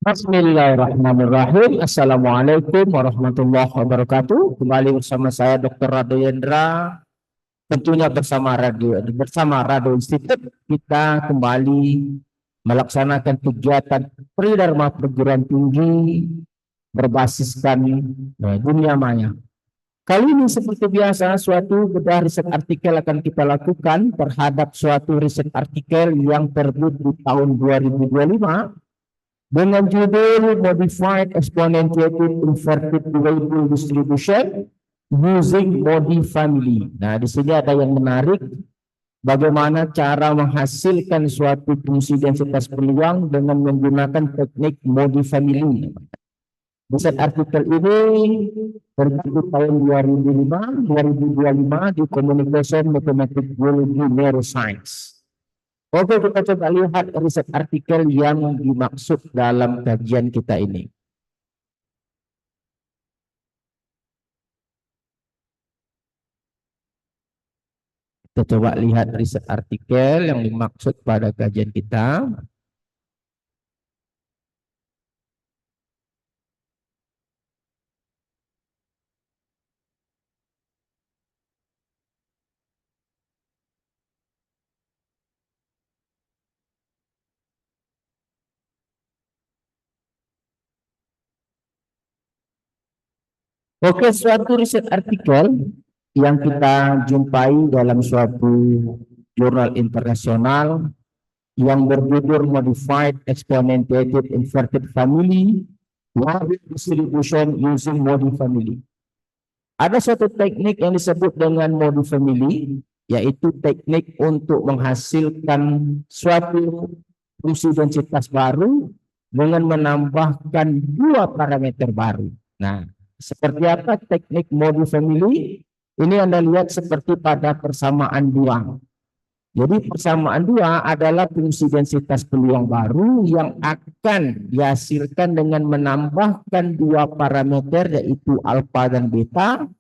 Bismillahirrahmanirrahim. Assalamualaikum warahmatullahi wabarakatuh. Kembali bersama saya Dr. Rado Yendra. Tentunya bersama Radio Institute kita kembali melaksanakan kegiatan Tridharma Perguruan Tinggi berbasiskan dunia maya. Kali ini seperti biasa suatu bedah riset artikel akan kita lakukan terhadap suatu riset artikel yang terbit di tahun 2025 dengan judul Modified Exponentiated Inverted Label Distribution Using Modi Family. Nah, di sini ada yang menarik, bagaimana cara menghasilkan suatu fungsi densitas peluang dengan menggunakan teknik Modi Family. Riset artikel ini terbit tahun 2025 di Communication Mathematics Biology Neuroscience. Oke, kita coba lihat riset artikel yang dimaksud dalam kajian kita ini. Kita coba lihat riset artikel yang dimaksud pada kajian kita. Oke, suatu riset artikel yang kita jumpai dalam suatu jurnal internasional yang berjudul Modified Exponentiated Inverted Family Label Distribution Using Modi Family. Ada suatu teknik yang disebut dengan Modi Family, yaitu teknik untuk menghasilkan suatu fungsi densitas baru dengan menambahkan dua parameter baru. Nah, seperti apa teknik Modi Family? Ini Anda lihat seperti pada persamaan dua. Jadi persamaan dua adalah fungsi densitas peluang baru yang akan dihasilkan dengan menambahkan dua parameter yaitu alfa dan beta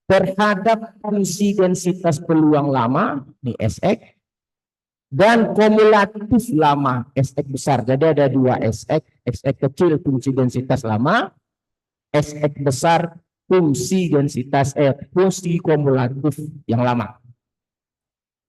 terhadap fungsi densitas peluang lama, ini Sx, dan kumulatif lama, Sx besar. Jadi ada dua Sx, Sx kecil fungsi densitas lama, Sx besar fungsi densitas fungsi kumulatif yang lama.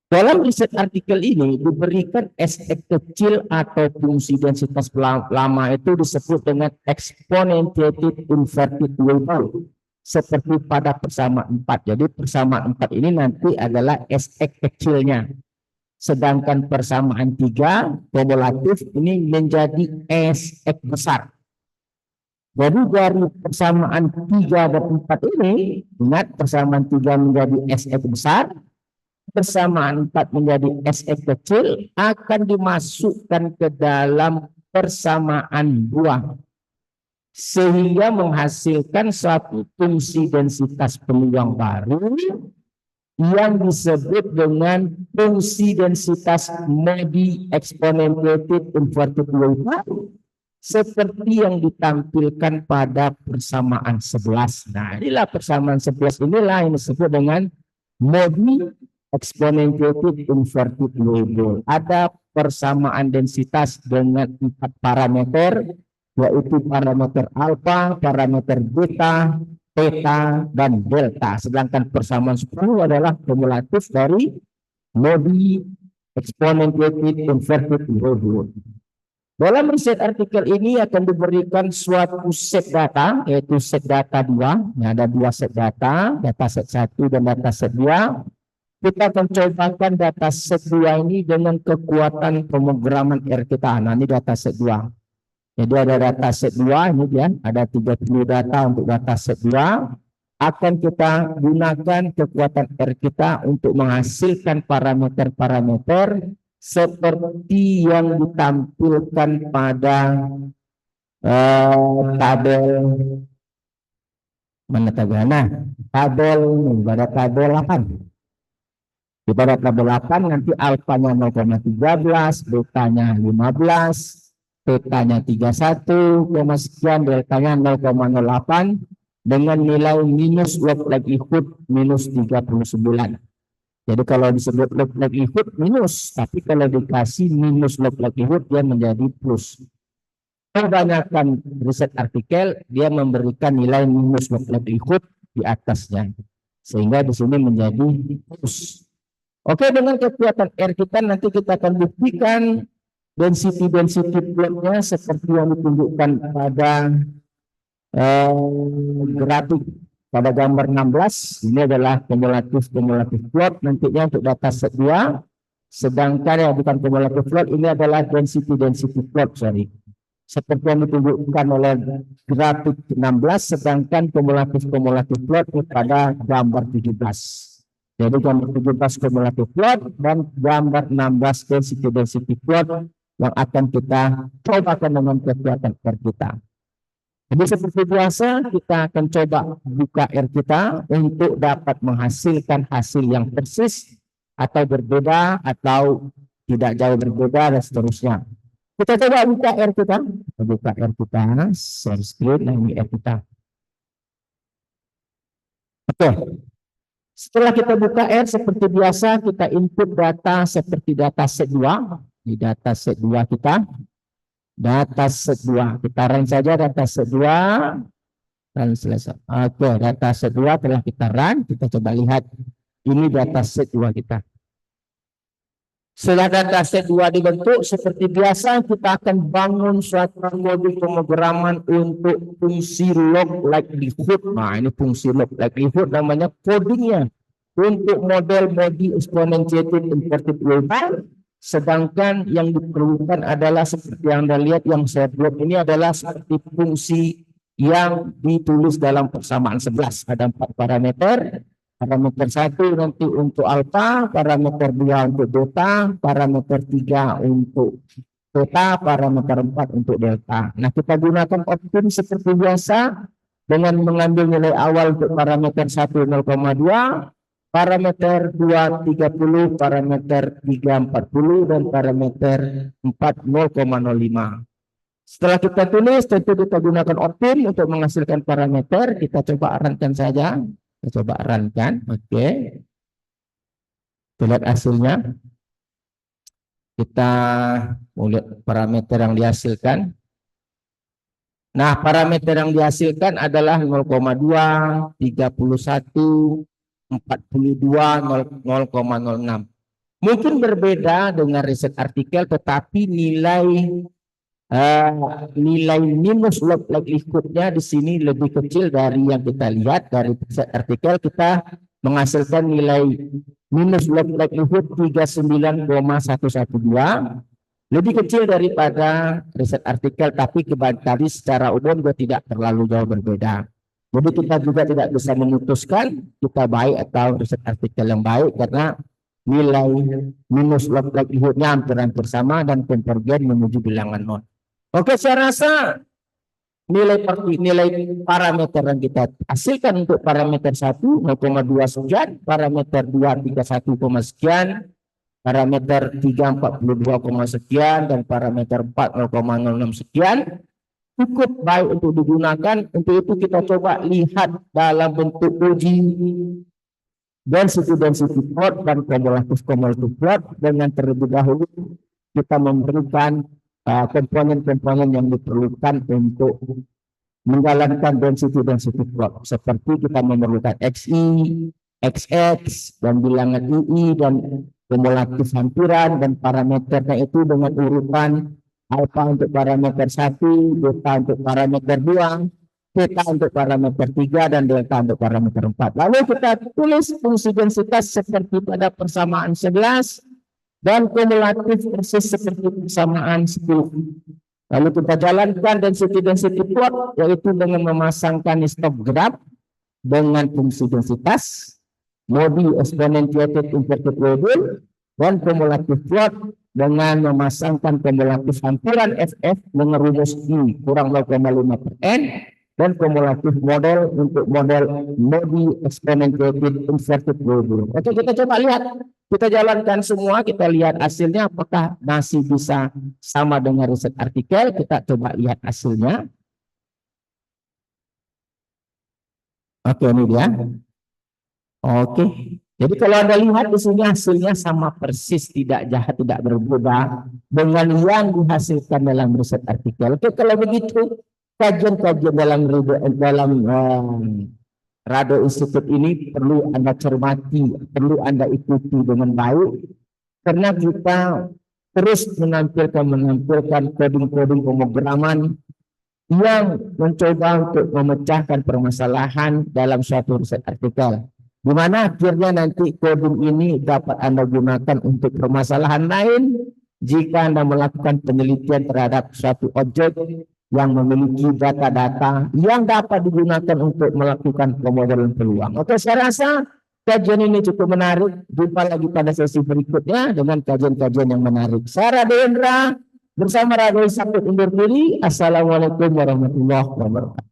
Dalam riset artikel ini diberikan Sx kecil atau fungsi densitas lama itu disebut dengan exponentiated inverted label seperti pada persamaan 4. Jadi persamaan 4 ini nanti adalah Sx kecilnya. Sedangkan persamaan 3 kumulatif ini menjadi Sx besar. Jadi dari persamaan 3 dan 4 ini, ingat persamaan 3 menjadi Sx besar, persamaan 4 menjadi Sx kecil akan dimasukkan ke dalam persamaan 2 sehingga menghasilkan suatu fungsi densitas peluang baru yang disebut dengan fungsi densitas Modi Exponentiated Inverted Label seperti yang ditampilkan pada persamaan 11. Nah, inilah persamaan 11 inilah yang disebut dengan Modi Exponentiated Inverted Label. Ada persamaan densitas dengan 4 parameter, yaitu parameter alfa, parameter beta, theta, dan delta. Sedangkan persamaan 10 adalah kumulatif dari Modi Exponentiated Inverted Label. Dalam riset artikel ini akan diberikan suatu set data, yaitu set data 2. Ada dua set data set 1 dan data set 2. Kita akan cobakan data set 2 ini dengan kekuatan pemrograman R kita. Nah, ini data set 2. Jadi ada data set 2, ini dia, ada 30 data untuk data set 2. Akan kita gunakan kekuatan R kita untuk menghasilkan parameter-parameter seperti yang ditampilkan pada tabel mana tabel? Nah, pada tabel 8. Di pada tabel 8 nanti alfanya 0,13, betanya 15, tetanya 31, sekian, deltanya 0,08 dengan nilai minus log likelihood minus 39. Jadi kalau disebut log likelihood minus, tapi kalau dikasih minus log likelihood dia menjadi plus. kebanyakan riset artikel dia memberikan nilai minus likelihood di atasnya, sehingga di sini menjadi plus. Oke, dengan kekuatan R kita nanti kita akan buktikan density plotnya seperti yang ditunjukkan pada grafik pada gambar 16. Ini adalah kumulatif plot nantinya untuk data set 2. Sedangkan yang bukan kumulatif plot ini adalah density plot, seperti yang ditunjukkan oleh grafik 16, sedangkan kumulatif plot pada gambar 17. Jadi gambar 17 kumulatif plot dan gambar 16 density plot yang akan kita cobakan dengan kekuatan R kita. Jadi seperti biasa kita akan coba buka R kita untuk dapat menghasilkan hasil yang persis atau berbeda atau tidak jauh berbeda dan seterusnya. Kita coba buka R kita. Kita buka R kita, share screen, nah ini R kita. Oke. Setelah kita buka R seperti biasa, kita input data seperti data set 2. Di data set 2 kita. Data set 2. Kita run saja data set 2. Dan selesai. Oke, data set 2 telah kita run. Kita coba lihat. Ini data set 2 kita. Setelah data set 2 dibentuk, seperti biasa kita akan bangun suatu modul pemrograman untuk fungsi log likelihood. Nah, ini fungsi log likelihood namanya codingnya untuk model body exponentiated inverted waveform. Sedangkan yang diperlukan adalah seperti yang Anda lihat yang saya buat ini adalah seperti fungsi yang ditulis dalam persamaan 11. Ada 4 parameter. Parameter 1 nanti untuk alfa, parameter 2 untuk beta, parameter 3 untuk theta, parameter 4 untuk delta. Nah, kita gunakan optim seperti biasa dengan mengambil nilai awal untuk parameter 1 0,2, parameter 2 30, parameter 3 40 dan parameter 4 0,05. Setelah kita tulis, tentu kita gunakan optim untuk menghasilkan parameter. Kita coba runkan saja. Kita coba runkan, oke. Kita lihat hasilnya. Kita mau lihat parameter yang dihasilkan. Nah, parameter yang dihasilkan adalah 0,2, 31, 42, 0,06. Mungkin berbeda dengan riset artikel, tetapi nilai minus log likelihood-nya di sini lebih kecil dari yang kita lihat dari artikel. Kita menghasilkan nilai minus log likelihood 39,112, lebih kecil daripada riset artikel, tapi tadi secara umum juga tidak terlalu jauh berbeda. Jadi kita juga tidak bisa memutuskan kita baik atau riset artikel yang baik karena nilai minus log likelihood-nya hampir sama dan konvergen menuju bilangan nol. Oke, saya rasa nilai parameter yang kita hasilkan untuk parameter 1 0,2 sekian, parameter 2 31, sekian, parameter 3 42, sekian, dan parameter 4 0,06 sekian cukup baik untuk digunakan. Untuk itu kita coba lihat dalam bentuk uji density plot dan kumulatif plot dengan terlebih dahulu kita memberikan komponen-komponen yang diperlukan untuk menjalankan density plot, seperti kita memerlukan XI, XX, dan bilangan II, dan kumulatif hampiran, dan parameternya itu dengan urutan alpha untuk parameter 1, beta untuk parameter 2, theta untuk parameter 3, dan delta untuk parameter 4. Lalu kita tulis fungsi densitas seperti pada persamaan 11, dan kumulatif persis seperti persamaan 10. Lalu kita jalankan density plot, yaitu dengan memasangkan histograf dengan fungsi densitas, modi exponentiated inverted waveform, dan kumulatif plot dengan memasangkan kumulatif hampiran FF dengan rumus I kurang 0,5/n, dan kumulatif model untuk model modi exponentiated inverted waveform. Oke, kita coba lihat. Kita jalankan semua, kita lihat hasilnya apakah masih bisa sama dengan riset artikel. Kita coba lihat hasilnya. Oke, ini dia. Oke, Jadi kalau Anda lihat di sini hasilnya sama persis, tidak jahat, tidak berbeda dengan yang dihasilkan dalam riset artikel. Oke, kalau begitu kajian-kajian dalam Rado Institute ini perlu Anda cermati, perlu Anda ikuti dengan baik, karena kita terus menampilkan coding-coding pemrograman yang mencoba untuk memecahkan permasalahan dalam suatu riset artikel. Di mana akhirnya nanti coding ini dapat Anda gunakan untuk permasalahan lain jika Anda melakukan penelitian terhadap suatu objek yang memiliki data-data yang dapat digunakan untuk melakukan pemodelan peluang. Oke, saya rasa kajian ini cukup menarik. Jumpa lagi pada sesi berikutnya dengan kajian-kajian yang menarik. Saya Radendra bersama Rado Institute undur diri. Assalamualaikum warahmatullahi wabarakatuh.